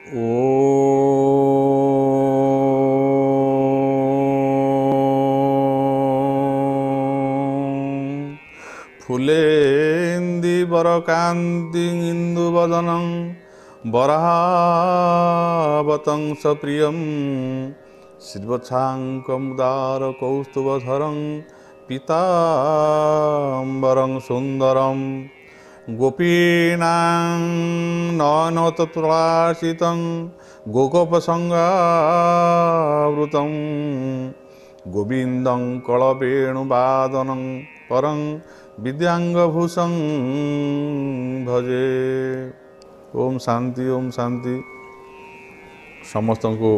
ॐ फुलेन्दिवरकान्तिं इन्दुवदनं वराहवतंस प्रियं श्रीवत्साङ्कमुदारकौस्तुभधरं पीताम्बरं सुन्दरं गोपीनां नयनतुलासितं गोगोपसंगावृतं गोविन्दं कलवेणुवादनं परं विद्यांगभूषं भजे। ओम शांति ओम शांति। समस्त को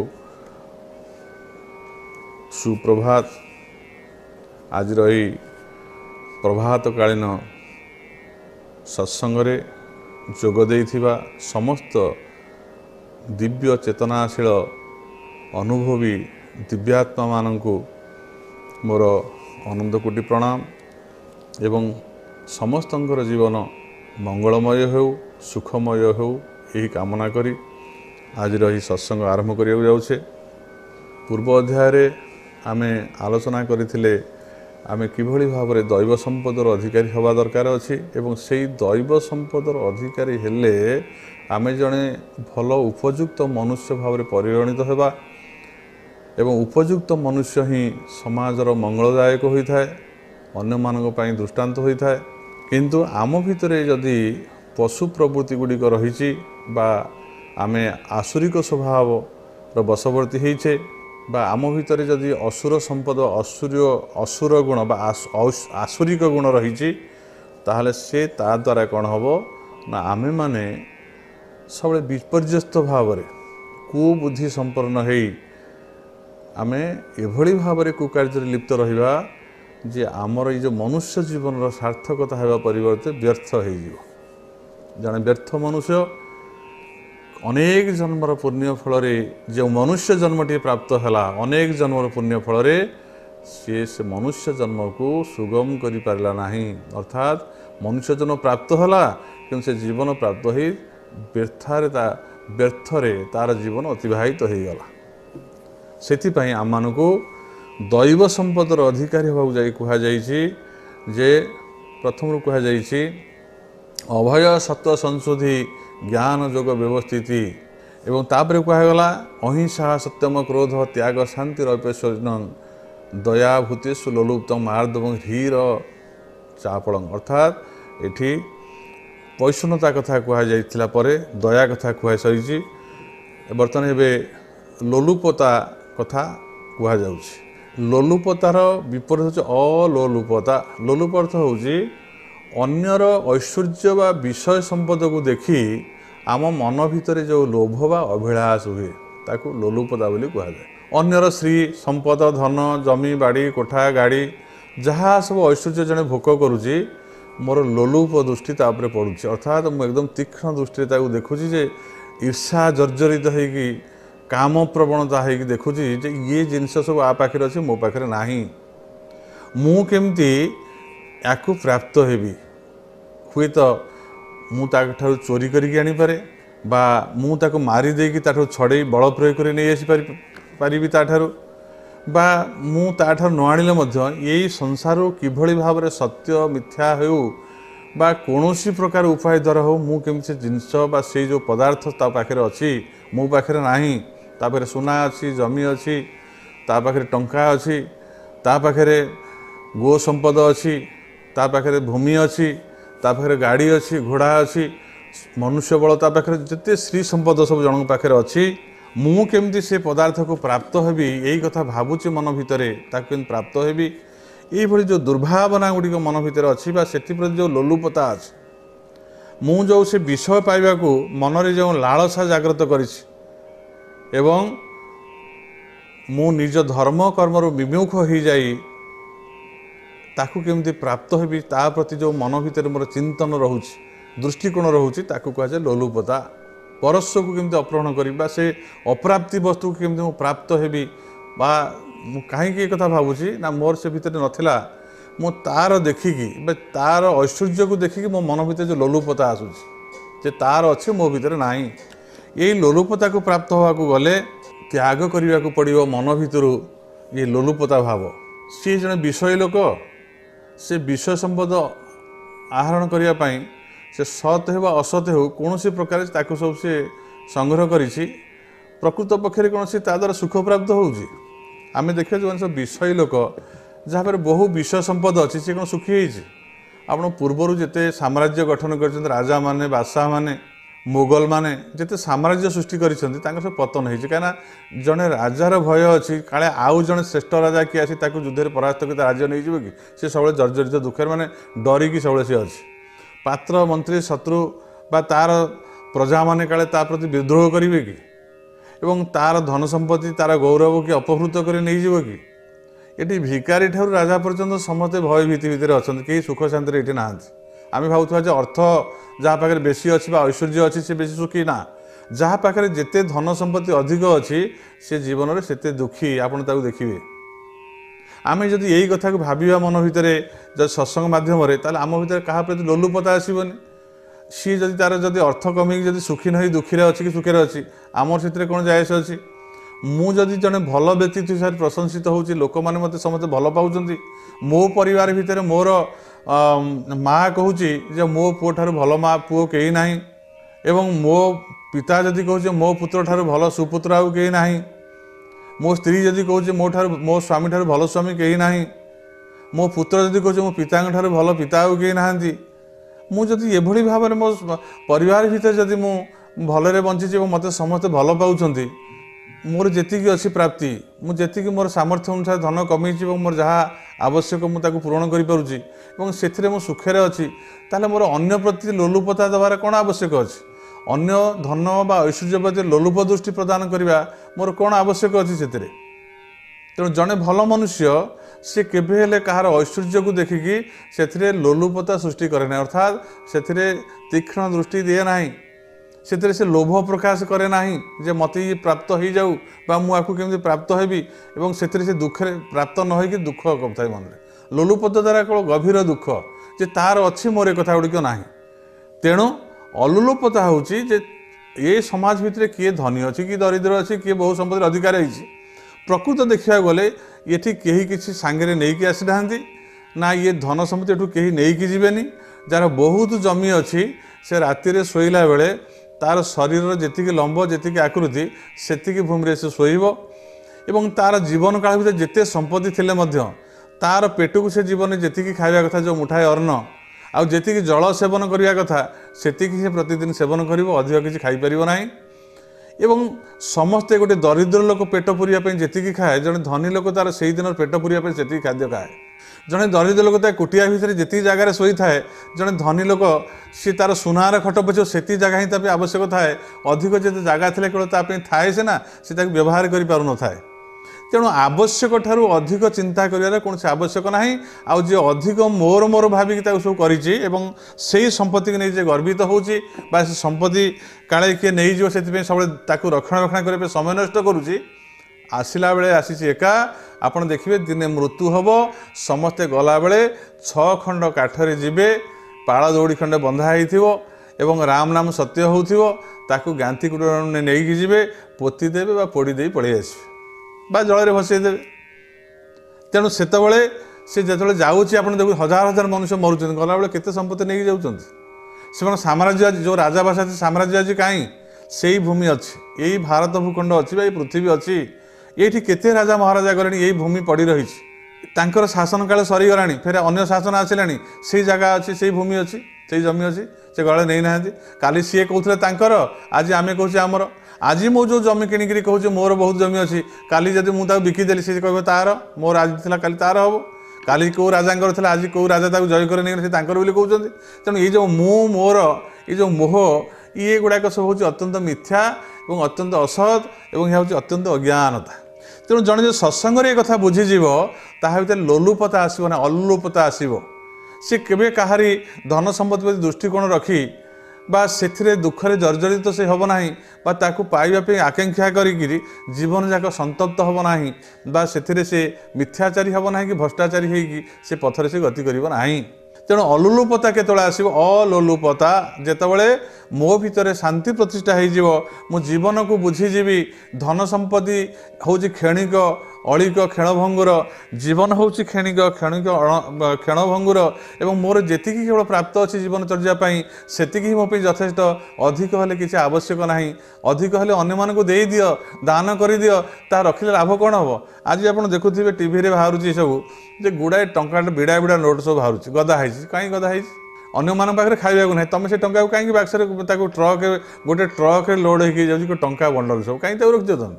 सुप्रभात। आज रही प्रभातकालीन सत्संगरे जोग देइथिबा समस्त दिव्य चेतनाशील अनुभवी दिव्यात्मा मानंकु मोर आनंद कोटि प्रणाम एवं समस्तंकर जीवन मंगलमय हो सुखमय हो यही कामना करी आज रही सत्संग आरंभ करिया जाउछे। पूर्व अध्याय आमे आलोचना करथिले आमे किभଳି भाबरे दैव संपदर अधिकारी हवा दरकार अछि एवं सेही दैव संपदर अधिकारी हेले आमे जणे भल उपयुक्त मनुष्य भाबरे परिगणित हेबा एवं उपयुक्त मनुष्य ही समाजर मंगलदायक होइथाय, अन्य मानक पई दृष्टांत होइथाय। किंतु आम भितरे जदि पशु प्रवृत्ति गुड़िक रही बा आमे आसुरिक स्वभाव बशवर्ती होइछे बा आम भितरे जदि असुर संपद असुर गुण बा आसुरिक गुण रही ताहले से ता द्वारा कौन हम ना आमे माने सब विपर्यस्त भाव कुबुद्धि संपन्न होई आमे एभली भाव कुकार्य लिप्त रहिबा जे आमर ये जो मनुष्य जीवन सार्थकता होगा परिवर्ते व्यर्थ हो जड़े व्यर्थ मनुष्य अनेक जन्मर पुण्य फल जो मनुष्य जन्मटी प्राप्त है अनेक जन्मर पुण्य फल सी से मनुष्य जन्म को सुगम कर पारा ना अर्थात मनुष्य जन्म प्राप्त है कि से जीवन प्राप्त हो व्यर्थरे तार जीवन अतिवाहित हो गला। से आम मानू दैव संपदर अधिकारी होगा कहुई जे प्रथम कहुई अभय सत्व संशोधि ज्ञान जोग व्यवस्थिति एवं तापर कहगला अहिंसा सत्यम क्रोध त्याग शांति रपेशन दया भूतेषु लोलुप्तम आर्दव हीर चापलंग अर्थात एठी पैषणता कथा कहुला दया कथा कह सरी बर्तमान एवं लोलुपता कथा कहुच्छी। लोलुपतार विपरीत अलोलुपता। लोलुप अर्थ हूँ अन्यर ऐश्वर्य व विषय संपद को देखी आम मन भितर जो लोभ व अभिलाष हुए ताकू लोलुपता बोली कहुए। अन्यर श्री संपद धन जमी बाड़ी कोठा गाड़ी जहाँ सब ऐश्वर्य जड़े भोग करुच्ची मोर लोलुप दृष्टि तापर पड़ुछि अर्थात मुझे एकदम तीक्ष्ण दृष्टि देखुची जे ईर्षा जर्जरित होगी काम प्रवणता है देखुची जे ये जिनस सब आ पाखे अच्छे मो पाखे ना मु केमती याकू प्राप्त हेबी हुए तो मुझे चोरी करके आनीपे बा मुझे मारी देकी छड़े बल प्रयोग कर नहीं आसी पारि ताठारू बा मु ताठार न आनिले यही संसार किभली भाव सत्य मिथ्या हो बा कौनसी प्रकार उपाय द्वारा हो मु केमती से जिनस बा से जो पदार्थ ता पाखे अच्छी मो पाखे नाही तापर सुना अच्छी जमी अच्छी तापाखे टंका अच्छी तापाखे गो संपद अच्छी तापाखे भूमि अच्छी तापाखे गाड़ी अच्छी घोड़ा अच्छी मनुष्य बल तापाखे जिते श्री संपद सब जन पाखे अच्छी मु केमती से पदार्थ को प्राप्त हेबी यही कथा भावुची मन भितर ताकि प्राप्त हेबी ये जो दुर्भावना गुड़िक मन भितर अच्छी से जो लोलुपता अच्छी मु जो से विषय पाइबा को मनरे जो लालसा जागृत करिछि एवं मु निज धर्म कर्मर विमुख हो जाई ताकू केमती प्राप्त हेबी ता प्रति जो मन भितर मोर चिंतन रोचे दृष्टिकोण रोचे ताकू कहुए लोलुपता। परस्व को केमती अपहरण करा से अप्राप्ति वस्तु को केमती मु प्राप्त हेबी बा मु कहीं कथा भावुची ना मोर से भितर नथिला मु तार देखिकी तार ऐश्वर्य को देखिकी मो मन भितर जो लोलुपता आसूची जे तार अच्छे मो भितर नाही यही लोलुपता को प्राप्त होगा गले त्याग करने को पड़ो मन भितर ये लोलुपता भाव। सी जड़े विषय लोक से विषय संपद आहरण करने से सत हो असत हो कौन प्रकार ताकू सब से संग्रह करी प्रकृत पक्षे कौन सी द्वारा सुख प्राप्त होउची। आमे देखिए जो सब विषय लोक जहाँ पर बहु विषय संपद अच्छी सी कौन सुखी होती। आप पूर्वर जिते साम्राज्य गठन कर राजा माने बादशाह माने मुगल माने जिते साम्राज्य सृष्टि कर सब पतन होती कहीं जड़े राजार भय अच्छी काले आउ जड़े श्रेष्ठ राजा किए आसी युद्ध परास्त कर राज्य नहीं जीव कि सी सब जर्जरित दुखे माने डरिकी सब सी अच्छी पात्र मंत्री शत्रु बा तार प्रजा माने काले ता प्रति विद्रोह करेंगे कि एवं तार धन संपत्ति तार गौरव कि अपहृत कर नहीं जीव कि ये भिकारी ठार राजा पर्यंत समस्ते भय भीति भितर अच्छा कहीं सुख शांति ये ना आम भावुवा अर्थ जहाँ पाखे बेसी अच्छी ऐश्वर्य अच्छी से बेसी सुखी ना जहाँ पाखे जिते धन संपत्ति अधिक अच्छी से जीवन में सेते दुखी आपड़ देखिए। आम जब यही कथा को भाविया मन भितर जब सत्संग मध्यम आम भर क्या प्रति लोलुपता आसबनी सी जदि तार जदि अर्थ कमी जदि सुखी नहीं दुखी अच्छी कि सुखे अच्छी आमर से कौन जायस अच्छी मुझे जड़े भल व्यक्ति सारे प्रशंसित होची लोक मैंने मत समस्त भल पाँच मो परिवार भितर मोर माँ कहूँ जे मो पुओ ठार भल माँ पुओ कहीं ना एवं मो पिता जदि कहूँ मो पुत्र ठार भल सुपुत्र आउ कहीं ना मो स्त्री जदि कहूँ मो स्वामी ठार भल स्वामी कहीं ना मो पुत्र जदि कहूँ मो पिता ठार भल पिता आउ कहीं ना मुझे एभली भाव में मो परिवार भितर जदि मु भलरे बंची मत समस्ते भल पाँच मोर जी अच्छी प्राप्ति मुझे मोर सामर्थ्य अनुसार धन कमी मोर जहाँ आवश्यक मुझे पूरण कर मु सुखे अच्छी ताले मोर अन्य प्रति लोलुपता देवार कौन आवश्यक अच्छी अन्य धन बा ऐश्वर्य प्रति लोलुप दृष्टि प्रदान करने मोर कौन आवश्यक अच्छी से तेणु जड़े भल मनुष्य सी केवे कहार ऐश्वर्य को देखिकी से लोलुपता सृष्टि करे ना अर्थात से तीक्ष्ण दृष्टि दिए ना से से लोभ प्रकाश करे ना जे मत ये प्राप्त हो जाऊ बा मुझे केमी प्राप्त हेबी एवं से दुखे प्राप्त न हो दुख कथा मन में लोलुपता द्वारा केवल गभीर दुख जे तार अच्छी मोर एक कथा गुड़िक ना तेणु अलोलुपता हूँ ये समाज भितर किए धनी अच्छी कि दरिद्र अच्छी किए बहु संपत्ति अधिकार होती प्रकृत देखा गले ये कहीं किसी सांगे नहीं आसी ना ये धन संपत्ति एठू कहीं नहीं जीवेनी जार बहुत जमी अच्छी से राति शोला बेले तार शरीर जी लंब जी आकृति से भूमि से शोब एवं तार जीवन काल भर जिते संपत्ति थिले मध्य तार पेट को से जीवन जी खावा कथा जो मुठाए अन्न आउ जी जल सेवन करने कथा से प्रतिदिन सेवन कर अधिक किसी खाईपर ना एवं समस्ते गोटे दरिद्र लोक पेट पूरवाई जी खाए जड़े धनी लोक तार से दिन पेट पूरवाई से खाद्य खाए जड़े दरिद्र लोक कुटिया भितर जी जगार शोई थाए जड़े धनी लोक सी तार सुनार खट पचे से जगह ही आवश्यक थाए अधिक जिते जगह थे केवल थाए सीना से व्यवहार कर पार न थाए तेणु आवश्यक ठारू अधिक चिंता करियार कौन आवश्यक ना आउ जे अधिक मोर मोर भाविक सब कर संपत्ति नहीं जे गर्वित होची बा से संपत्ति काले किए नहीं जो से सब रक्षणाबेक्षण करने समय नष्ट करुच्ची आसला बेले आसी एका आपड़ देखिए दिने मृत्यु हम समस्ते गला बेले 6 खंड काठरे जीवे पाड़ दौड़ी खंडे बंधा हो राम नाम सत्य हो गांधी कुटी नहीं जीवे पोती देवे बा पोड़ी दे पलि आसवे बा जल भसईदे तेणु से जो जाऊँगी आप देखो हजार हजार मनुष्य मरुँच गला बेले केते संपत्ति नहीं जाऊँ साम्राज्य जो राजा भाषा साम्राज्य आज कहीं से भूमि अच्छी यही भारत भूखंड अच्छी बा पृथ्वी अच्छी ये केते राजा महाराजा गले यही भूमि पड़ी रही शासन काल सरीगला फिर अन्य शासन आसला से जगह अच्छी से भूमि अच्छी से जमी अच्छी से गले नहीं ना काली सी कहते आज आम कहे आमर आज मो जो जमी किणिकी कहूँ मोर बहुत जमी अच्छी काली जब मुझे बिकिदेली सी कह तार मोर आज था काली तार हम काली कौ राजा था आज कौ राजा जय कर नहीं कहते तेणु ये जो मु मोर ये जो मोह ये गुड़ाक सब हूँ अत्यंत मिथ्या और अत्यंत असत और यह हूँ अत्यंत अज्ञानता तेणु जड़े जो सत्संग ये कथा बुझीज तार लोलुपता आसो ना अलोलुपता आसो सी केवे कहारी धन संपत्ति प्रति दृष्टिकोण रखी बा से दुखरे जर्जरित से हम ना बा ताकू पाइबा आकांक्षा करी जीवन जाक संतप्त हम ना बा से मिथ्याचारी हम ना कि भ्रष्टाचारी होगी से पथरे से गति कर ना तेणु अलुलुपता केतବେଳେ आसीबो अलोलुपता जेतବେଳେ मो भितरे शांति प्रतिष्ठा हो मु जीवन को बुझीजीवी धन संपत्ति हूँ क्षणिक अलिक क्षणभंगुर जीवन हूँ क्षणिक क्षणिक क्षणभंगुर एवं मोर जेतिकी केवल प्राप्त अच्छी जीवन चर्यापाई सेतिकी मो यथेष्ट अधिक हेल्ले किसी आवश्यक ना अधिक हेल्ले अन्य मानक दे दियो दान कर दियो ता रखिले लाभ कौन हम आज आप देखुवे टीवी बाहर सब जे गुड़ाए टंका विड़ा विड़ा नोट सब बाहर गदा है कहीं गदा है अन्य मान पाखे खाइबा ना तुम से टंका कहीं बाक्सरे ट्रक गोटे ट्रक लोड हो जाए टंका बंडल सब कहीं रखिच तुम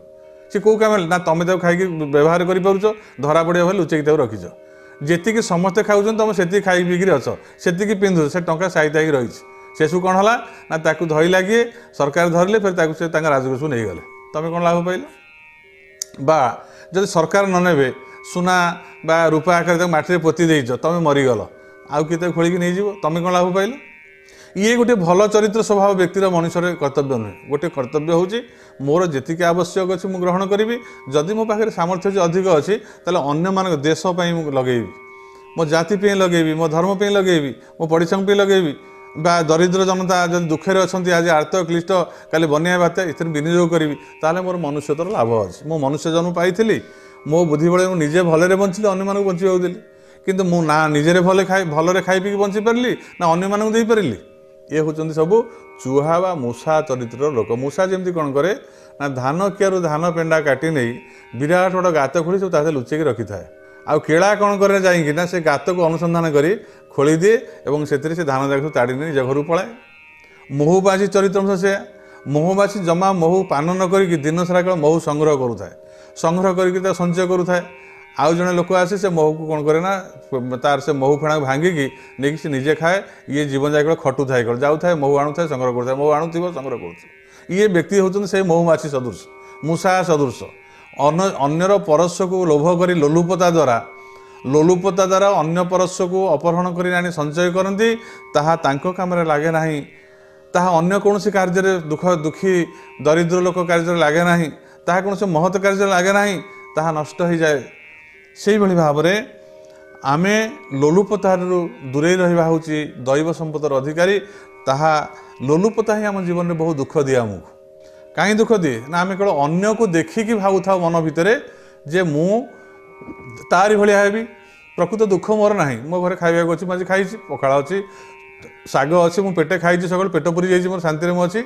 सी कौ कम ना तुम खाई व्यवहार कर धरा पड़ा भाई लुचेक रखीच जी समस्ते खाऊन तुम से खाई पीकि अच से पिंधु से टंका साइता रही शेषु कौन है ना ताकू धरी लगे सरकार धरले फिर से राजकोष नहीं गले तुम कौन लाभ पाइल बा जब सरकार न ने सुना बा रूपा आकार माटी पोती देच तुम मरीगल आउ किए खोलिक नहीं जीव तुम कौन लाभ पाइल ये गोटे भल चरित्र स्वभाव व्यक्तिर मनुष्यर कर्तव्य नुहे गोटे कर्तव्य हूँ मोर जी आवश्यक अच्छी मुझे ग्रहण करी जदि मो पाखे सामर्थ्य अधिक अच्छी तेल अन्य मान देशपाई लगेबी मो जाति लगेबी मो धर्म पे लगेबी मो पड़ोसी लगेबी बा दरिद्र जनता जब दुखे अच्छा आज आर्त क्लिष्ट काली बन्या बात्या इतने विनियोग करी ताले मोर मनुष्यतर लाभ अच्छे मो मनुष्य जन्म पाई मो बुद्धि बड़े मुझे भलरे बंचिली अन्य मानक बंचा देली किंतु मु ना निजे भलरे खाई पी बंची पारि ना अन्य मानक दे पारि ये होचंदी सब चूहा बा मूषा चरित्र लोक मूषा जमी कौन करे ना धान कियारू धान पेंडा काटी नहीं विराट गोटे गात खोली सब ताते लुचेक रखी थाए आउ केड़ा कौन करे जाइए ना से गात को अनुसंधान करी खोली दिए और से धान जाक ताड़ी निज घर पलाए मोहुबासी चरित्र से मोहुबासी जमा महू पान न करी दिन सारा केवल महू संग्रह करुए संग्रह करके संचय करुए आउ जड़े लोक आसे से महू को कौन करे ना तार से महू फेणा भांगिकी नहीं से निजे खाए ये जीवन जाए खटू थाए जाऊ थाए महू आणु थाए संग्रह करुए महू आणुथ संग्रह कर ये व्यक्ति होती से महुमाछी सदृश मूषा सदृश अन्यर परस्व को लोभ कर लोलुपता द्वारा अन्य परस्व को अपहरण कर आनी संचय करती ताहा तांको काम लगे ना ताहा अन्य कौन कार्य दुखी दरिद्र लोक कार्य लगे ना ताहा कौन महत् कार्य लगे ना ताहा नष्ट हो जाए से भाव में आमे लोलुपतार दूरे रहा हूँ दैव संपदर अधिकारी ताहा लोलुपता ही आम जीवन में बहुत दुख दिए आमको कहीं दुख दिए ना आम केवल अन्य को देखिकी भावु था मन भितर जे मु तारी भाया हेबी प्रकृत दुख मोर ना मो घर खाइबा अच्छी मुझे खाई पखाड़ अच्छी शाग अच्छी मुझे पेटे खाई सका पेट पूरी जाइए मोर शांति मुझे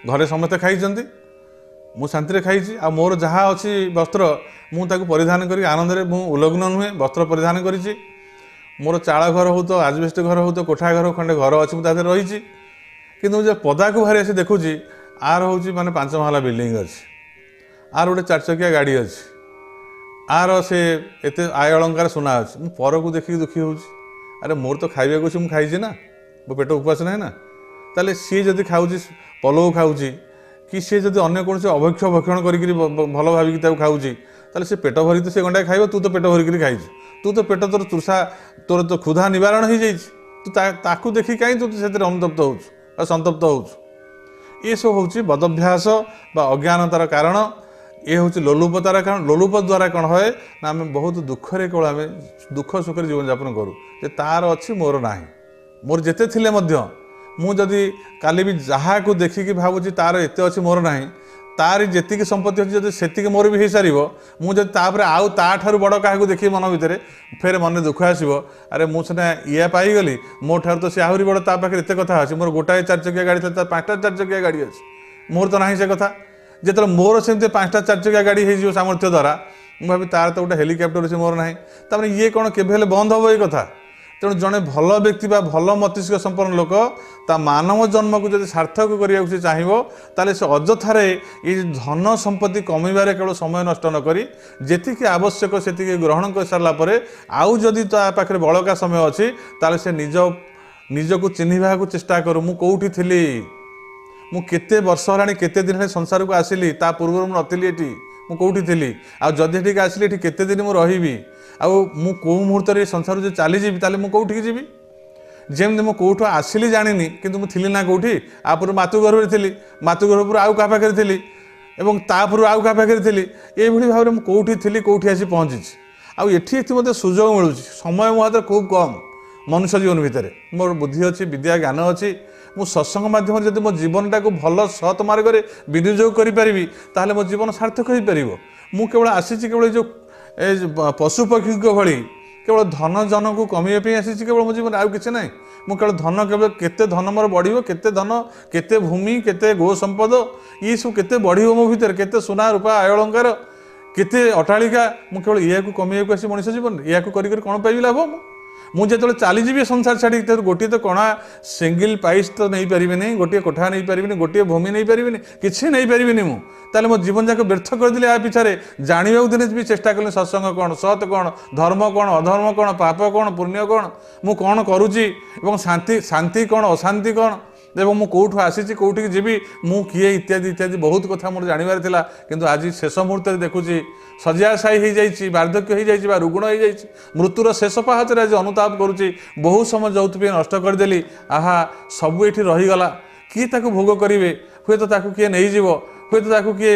घरे समस्ते खाई मु शांति खाई आ मोर जहाँ अच्छी वस्त्र मुझे परिधान कर आनंद में उलग्न नुहे वस्त्र परिधान करी मोर चाल घर हो तो आजबेस्ट घर हो तो कोठा घर खंडे घर अच्छी मुझे रही कि पदा को बाहरी आसी देखुची आर हूँ माने 5 महला बिल्डिंग अच्छी आर गोटे 4 चकिया गाड़ी अच्छी आर से एत आय अलंकार सुना अच्छी मु पर को देखिक दुखी हूँ अरे मोर तो खाइबा अच्छी मुझे खाई ना मो पेट उपास ना ना ताले सी जदि खाऊँ पलव खाऊँ कि सी जदि अन्य कौन अभक्ष भक्षण कर भल भाविक खाऊँ ताले से पेट भरिक तो से गंडा खाइब तू तो पेट भरिक खाई तू तो पेट तोर तृषा तोर तो क्षुधा निवारण हो जाए तू ताकू देखी कहीं तू से अनुतप्त हो संतप्त हो ये सब हूँ बदभ्यास बा अज्ञानतार कारण ये हूँ लोलुपतार कारण लोलुप द्वारा कौन है ना आम बहुत दुखरे केवल आम दुख सुखर जीवन यापन करूँ तार अच्छी मोर ना मोर जिते थिले मु जदि काली भी जहाँ को देखिकी भावुँ तार एत अच्छी मोर ना तार जी संपत्ति अच्छी जब से मोर भी हो सार मुझे आउ ताठू बड़ क्या देखी मन भितर फेर मन दुख आसो अरे मुझे या पाईगली मो ठार तो सी आहरी बड़ ता पाखे एत कथा अच्छी मोर गोटाए 4 चकिया गाड़ी था 5टा 4 चकिया गाड़ी अच्छी मोर तो ना से कथा जो मोर सेमती 5टा 4 चकिया गाड़ी हो सामर्थ्य द्वारा मुझे भावी तार तो गोटे हेलिकप्टर अच्छी मोर ना तमें ये कौन के बंद हम ये कथा तेणु जड़े भल व्यक्ति बा भल मस्तिष्क संपन्न लोक ता मानव जन्म को जब सार्थक करने से चाहिए से अजथारे ये धन संपत्ति कमेबार केवल समय नष्ट न करी जेतिकी आवश्यक से ग्रहण कर सारापर आउ जदि ता पाखे बड़का समय अच्छी ताले से निजको चिन्हवा को चेष्टा करूँ मु कौटी थी मु केते वर्ष होलाणी केते दिन संसार को आसिली ता पूर्व मु नथिली एठी मु कौटी थी आदि एठिक आसिली एठी केते दिन मु रही आउ कौ मुहूर्त संसार जो चलीजी ताले मु कौटिक जीवी जमी मु कौटू आसिली जानी किंतु मु थिली ना कौटी आपुर मातुघर थी मातुघर पर आउ क्या पाखे थी एवं तापुर आउ क्या पाखे थी ये भाव में कौटी थी कौटी आसी पहुँची आउ एठी मत सुजोग मिलूँ समय मो हाथ खूब कम मनुष्य जीवन भितर मोर बुद्धि अच्छी विद्या ज्ञान अच्छी मु सत्संग माध्यम जब मो जीवन टाक भल सत् मार्ग में विनियोग करी ताहले मो जीवन सार्थक हो पार मु केवल आसी केवल जो पशु पक्षी भली केवल धन जन को कमाई आसी केवल मो जीवन आउ कि ना मु केवल धन केवल केते धन मोर बढ़ केते धन केते भूमि केते गो संपद ये सब केते बढ़ मो भीतर केते सुना रूपा आय अलंकार केते अटालिका मु केवल या कमाई आसी मनुष्य जीवन या कौन पाइबी लाभ मुझे जो चलीजी संसार छाड़ी गोटे तो कणा सिंगल पाइस तो नहीं पारि नहीं गोटे कोठा नहीं पारि गोटे भूमि नहीं पारि किसी नहीं पारि मुझे मो जीवन जाक व्यर्थ करदेली आ पिछारे जाना दिन भी चेष्टा कली सत्संग कौन सत कौन धर्म कौन अधर्म कौन पाप कौन पुण्य कौन मु कौन करुच्ची शांति शांति कौन अशांति कौन एवं मु कौटू आसी कौटी जीवी मु किए इत्यादि इत्यादि बहुत कथा मोर जानवर था किंतु आज शेष मुहूर्त देखुची शज्याशायी हो जाइए वार्धक्य हो जाइए रुग्ण हो जाइए मृत्युर शेष पाहच आज अनुताप करुच्ची बहुत समय जो नष्ट करदेली आहा सबू ये रहीगला किए ताकू भोग करेंगे हुए तो किए नहीं हुए तो किए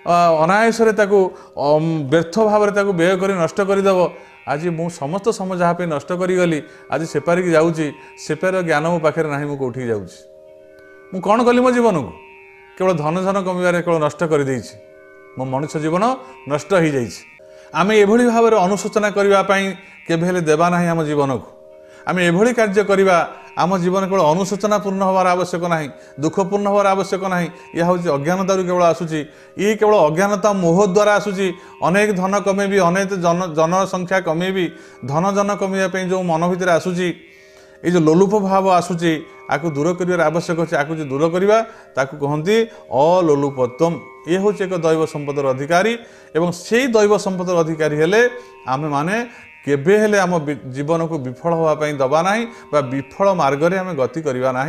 अनायास व्यर्थ भाव में व्यय कर नष्ट करदेव आज मु समस्त समय जहाँ नष्ट करी आज सेपारिक जाऊँगी सेपार ज्ञान मो पाखे ना मुझे कौटी जाऊँगी मु कौन कली मो जीवन को केवल धन धन कमार केवल नष्ट कर मो मनुष्य जीवन नष्ट हो जाइए आम एभली भाव में अनुशोचना करने केवे देवा ना आम जीवन को आम एभली कार्य करवा आम जीवन केवल अनुशोचनापूर्ण हमार आवश्यक ना दुखपूर्ण हमार आवश्यक ना यह हूँ अज्ञानता केवल आसूची ये केवल अज्ञानता मोह द्वारा आसूची अनेक धन कमेबी अनेक जनसंख्या कमेबी धन जन कमेवाई जो मन भितर आसूची ये जो लोलुप भाव आसूची आपको दूर कर आवश्यक अच्छे आपको जो दूर करवा ताकू कहती अलोलुपत्वम ये हूँ एक दैव संपदर अधिकारी एवं से दैव संपदर अधिकारी हेले आमे माने केबे हेले आम जीवन को विफल होगापी दबा ना बा विफल मार्ग में आम गति करवा ना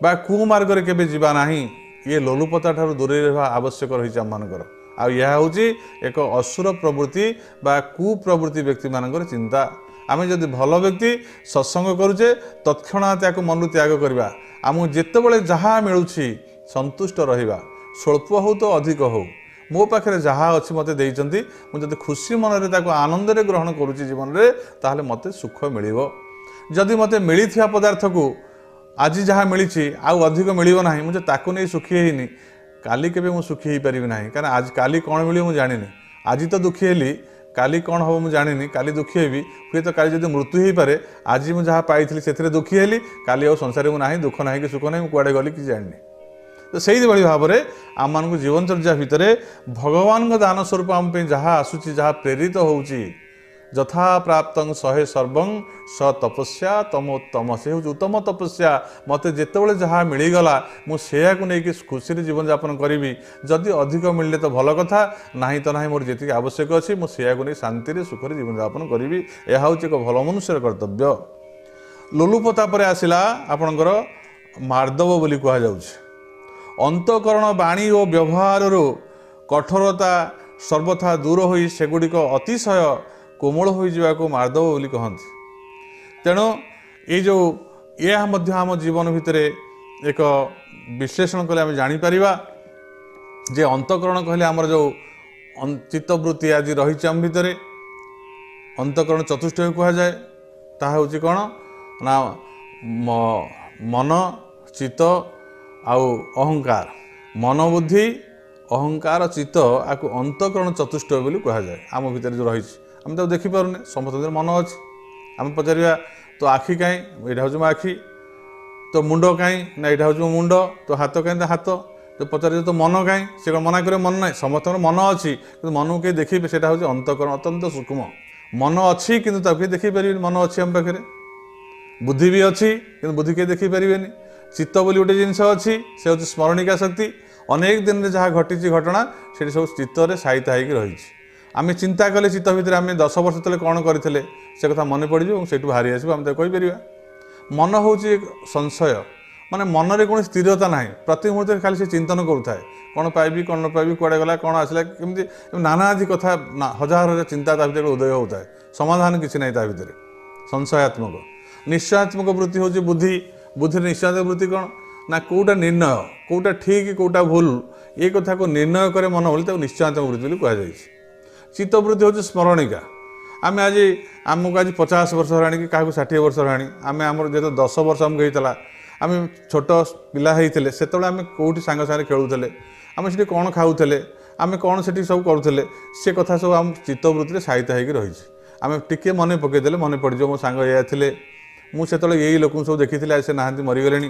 बा कुमार्ग में केबे जीवा ना ये लोलुपता ठार दूरे रहा आवश्यक रही आम मानकर आह हूँ एक असुर प्रवृत्ति बा कुप्रवृत्ति व्यक्ति मानकर चिंता आम जदि भल व्यक्ति सत्संग करुचे तत्क्षणात या मन त्याग करवा आमको जितेबाला जहाँ मिलूँ संतुष्ट रहा स्वल्प हो तो अधिक हो मो पाखे जहाँ अच्छी मत देती मुझे खुशी मन में आनंद ग्रहण करुच्ची जीवन में ताहले मत सुख मिल जदि मत मिली पदार्थ को आज जहाँ मिली आउ अधिक मिल ना मुझे ताकू नहीं सुखी होनी काली के मुझे सुखी हो पारि ना कारण आज काली कौन मिले मुझे जानी आज तो दुखी हेली काली कौन हम मुझे जानी काली दुखी हेबी हुए तो काली जब मृत्यु हो पारे आज मुझे जहाँ पाई से दुखी हेली काली आ संसार में ना दुख ना कि सुख ना कुआड़े गली कि जानी तो से भाव में आम मान जीवनचर्या भितर भगवान दान स्वरूप आम जहाँ आसूची जहाँ प्रेरित होउची यथा प्राप्त सहे सर्व स तपस्या तमोत्तम से हूँ उत्तम तपस्या मत जितेबाला जहाँ मिलगला मुझे नहीं खुशी जीवन यापन करी जदि अधिक मिलले तो भल कथा ना तो ना मोर जी आवश्यक अच्छी मुझे नहीं शांति सुखर जीवन यापन करी यह हूँ एक भल मनुष्यर कर्तव्य लोलुपता पर आसला आपणकर मार्दव बोली कहुच्छे अंतकरण वाणी और व्यवहार कठोरता सर्वथा दूर हो सेगुड़िक अतिशय कोमल हो मार्दव बोली कहती तेणु ये जो यह आम जीवन भितर एक विश्लेषण कले आम जापर जे अंतकरण कहले आमर जो चित्तवृत्ति आज रही आम भितर अंतकरण चतुष्ट कह जाए ता हूँ कौन ना मन चित्त आउ अहंकार मन बुद्धि अहंकार चित्त आपको अंतकरण चतुष्ट बोली कह जाए आम भितर जो रही आम तो देखिपारे समस्त मन अच्छी आम पचार तो आखि कहीं यहाँ हूँ मो आखि तो मुंड कहीं ना यहाँ हूँ मो मुंड तो हाथ कहीं तो हाथ तो पचार तो मन कहीं से कौन मना करे मन ना समस्त मन अच्छी कि मन को देखिए से हूँ अंतकरण अत्यंत सूक्ष्म मन अच्छी कि देखी पारे मन अच्छी आम पाखे बुद्धि भी अच्छी कि बुद्धि के देखिपारे चित्त बोली गोटे जिनस अच्छी से हूँ स्मरणिका शक्ति अनेक दिन में जहाँ घटी घटना से सब चित्त साहित्य होगी रही आम चिंता कले चित्त भितर आम 10 वर्ष तले कौन करते से कथा मन पड़ से बाहरी आसो आम कहीपर मन हूँ संशय माने मन में कौन स्थिरता ना प्रति मुहूर्त खाली से चिंतन करूए कौन पाइबी कौन न पाइबी कुआड़े गला कौन आसला कमी नानादि कथा हजार हजार चिंता ता भर उदय होता है समाधान किसी ना भितर संशयात्मक निश्चयात्मक वृत्ति हूँ बुद्धि बुद्धि निश्चयात्मक वृत्ति कौन ना कौटा निर्णय कौटा ठीक कौटा भूल ये कथा को निर्णय करे मन बोली निश्चयात्मक वृत्ति कहुई चित्तवृत्ति हूँ स्मरणिका आम आज आमको आज 50 वर्ष होगा कि क्या 60 वर्ष होगा आम आम जो 10 वर्ष आमको होता आम छोट पिला होते से आम कौटी सांग सागे खेलुले आम से कौन खाऊले आम कौन से सब करूँ से कथा सब आम चित्तवृत्ति साहित्य होगी रही आम टिके मन पकईदे मन पड़ज मो सांग ये थे मुझे यही लोक सब देखी आज से नहांती मरीगले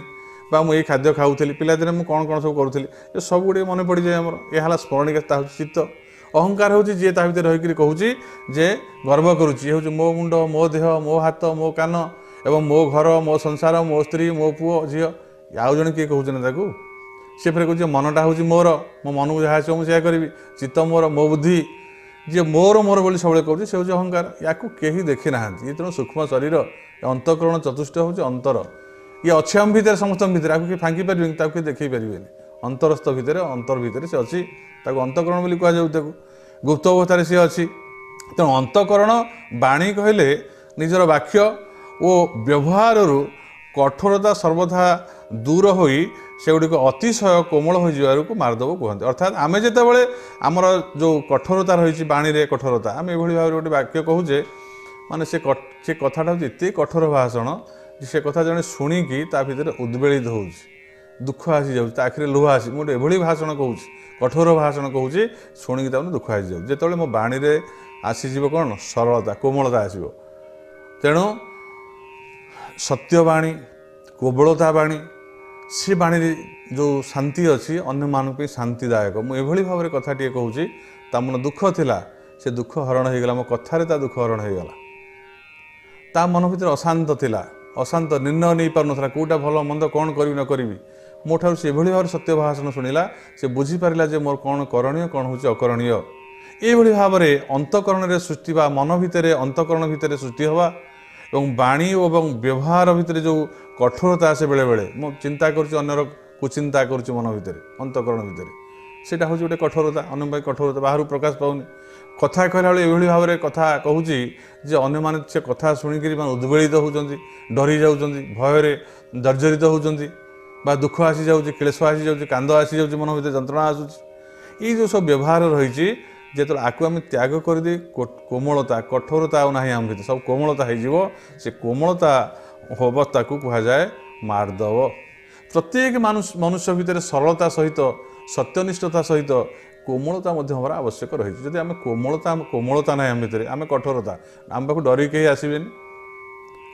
बा मुझे खाद्य खाऊली पिलादिने मुझे कौन कौन सब करूँ ये सब गुड़े मन पड़ जाए आमर यह स्मरणिका चित्त अहंकार हूँ जी ता भर रहीकि कहूँ जे गर्व करुच्ची हूँ मो मुंड मो देह मो हाथ मो कान एवं मो घर मो संसार मो स्त्री मो पुओ झी आउ जड़े किए कहते ताकू सी फिर कहूँ मनटा हूँ मोर मो मन को जहाँ मुझे करी चित्त मोर मो बुद्धि जी मोर मोर बोली सब कहूँ से हूँ अहंकार या कहीं देखी ना ये तेणु सूक्ष्म शरीर अंतकरण चतुष्ट हूँ अंतर ये अच्छे आम भितर समस्त भितर आपको किए फांकी पारे किए देखी पारे अंतरस्थ भितर अंतर भितर से अच्छी अंतकरण बोली कहुँ गुप्त अवस्था सी अच्छी तेणु अंतकरण बाणी कहले निजर वाक्य और व्यवहार कठोरता सर्वथा दूर हो सेगुड़ी अतिशय कोमल हो मारदेव कहते अर्थात आम जिते आमर जो कठोरता रही बाणी रे कठोरता आम ये भाव गोटे वाक्य कहूचे माने से कथाटा हूँ एत कठोर भाषण से कथा जड़े शुणिकी भितर उद्वेलित हो दुख आसी जाऊँ आखिरी लुह आसी मुझे एभली भाषण कहूँ कठोर भाषण कहूँ शुणिकी दुख आसी जाऊँ जो मो बाणी रे आसीज कौन सरलता कोमलता आसो तेणु सत्यवाणी कोमलता बाणी से बाणी जो शांति अच्छी अन्य मानक शांतिदायक मुझे भाव में कथाटे कहूँ ता मन दुख थिला से दुख हरण हो गला मो कथार दुख हरण हो गला ता मन भर अशांत थिला अशांत निर्णय नहीं पार ना कौटा भल मंद कौन करी न करी मोठार से भाव सत्य भाषण शुणिला से बुझीपारा जे मोर कौन करणीय कौन हूँ अकरणीय ये भाव में अंतकरण सृष्टि मन भितर अंतकरण भितर सृष्टि हवा और बाणी और व्यवहार भितर जो कठोरता आसे बेले बेले मो चिंता कर कुचिंता कर मन भितर अंतकरण भितर सेटा हूँ गोटे कठोरता अन्य कठोरता बाहर प्रकाश पाऊनी कथा कहला बेले ये भाव में कथा कहूँ जे अन्य माने से कथा शुणिक उद्वेलित होती डरी जाऊँ भय जर्जरित होती दुख आसी जाऊँगी क्लेश आसी जाऊँगी कांद आसी जाऊँगी मन भर जंत्रणा आसूँ ये जो सब व्यवहार रही जो आपको आम त्याग कर कोमलता कठोरता आना आम भर सब कोमलता हो से कोमलता अवस्था को कह जाए मारदव प्रत्येक मनुष्य भितर सरलता सहित सत्यनिष्ठता सहित कोमलता हमारा आवश्यक रही जदि आम कोमलता ना आम भर आम कठोरता आम पाक डरी कहीं आसबे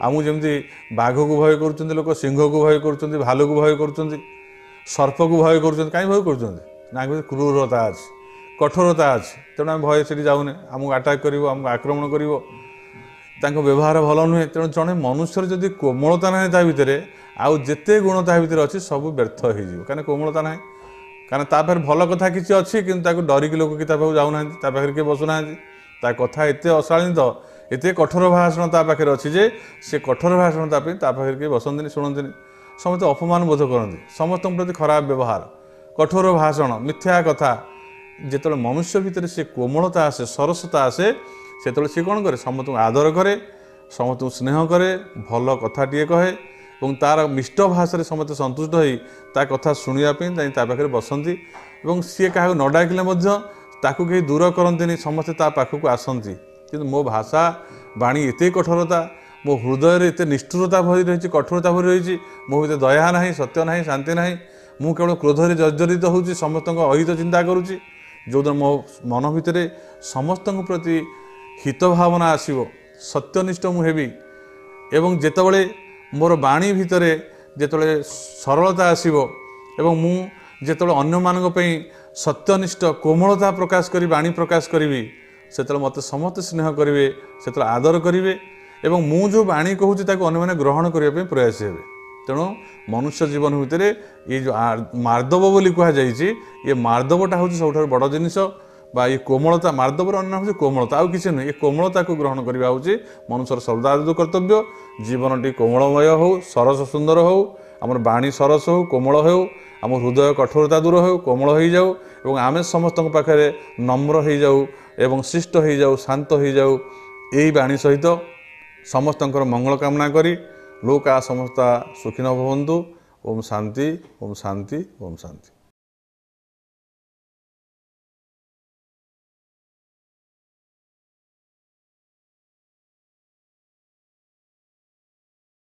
आमको जमी बाघ को भय कर लोक सिंह को भय कर भालू को भय कर सर्प को भय कर कहीं भय कर क्रूरता अच्छी कठोरता अच्छी तेणु आम भय से जाऊने आमको अटाक कर आक्रमण कर व्यवहार भल नुहे तेणु जड़े मनुष्य जदि कोमलता ना ता भितर आउ जिते गुण ता भितर अच्छी सब व्यर्थ हो कहीं कोमलता ना कारण तापर भल कथा किसी अच्छी कि डरिकी लोक कि जाऊना पाखे किए बसुना कथा एत अशालीत एत कठोर भाषण ता पाखे अच्छी जे से कठोर भाषण पाखे किए बसती शुणती समस्त अपमान बोध करती समस्त प्रति खराब व्यवहार कठोर भाषण मिथ्या कथा जिते मनुष्य भितर से कोमलता आसे सरसता आसे से सी कौन करे समस्त आदर करे समस्त स्नेह करे भल कथाटे कहे और तार मिष्ट भाषा समस्त संतुष्ट हो कथा शुणापी पाखे बसती और सी क्या न डाकिले कहीं दूर करती समस्ते पाखक आसती कि मो भाषा बाणी एत कठोरता मो हृदय एत निष्ठुरता भरी रही कठोरता भरी रही मो भर दया ना सत्य ना शांति ना मु केवल क्रोधरे जर्जरित हो समस्त अहित चिंता करुँची जो मो मन भितर समस्त प्रति हित भावना आसो सत्यनिष्ठ मुझे एवं जितेबले मोर बाणी भितर जिते सरलता आसो एवं मु जिते अन्य मानक सत्यनिष्ठ कोमलता प्रकाश करी बाणी प्रकाश करी से मत समस्त स्नेह करेंगे से आदर करेंगे एवं मु जो बाणी कहूँ अन्य मैंने ग्रहण करने प्रयासी हे तेणु मनुष्य जीवन भितर ये जो मार्दव बोली कहुई ये मार्दवटा हूँ सब बड़ जिनिस बा ये कोमलता मार्दवर अन्य हूँ कोमलता आउ किसी नुहे ये कोमलता को ग्रहण करवा हूँ मनुष्यर सर्वदा कर्तव्य जीवन टी कोमलमय हो सरस सुंदर हो आम बाणी सरस हो कोमल हो आम हृदय कठोरता दूर हो कोमल हो जाऊ और आम समस्त पाखे नम्र हो जाऊ एवं शिष्ट हो जाऊ शांत हो जाऊ यही बाणी सहित समस्त मंगल कामना करी लोका समस्ता सुखिन भवन्तु। ओम शांति ओम शांति ओम शांति।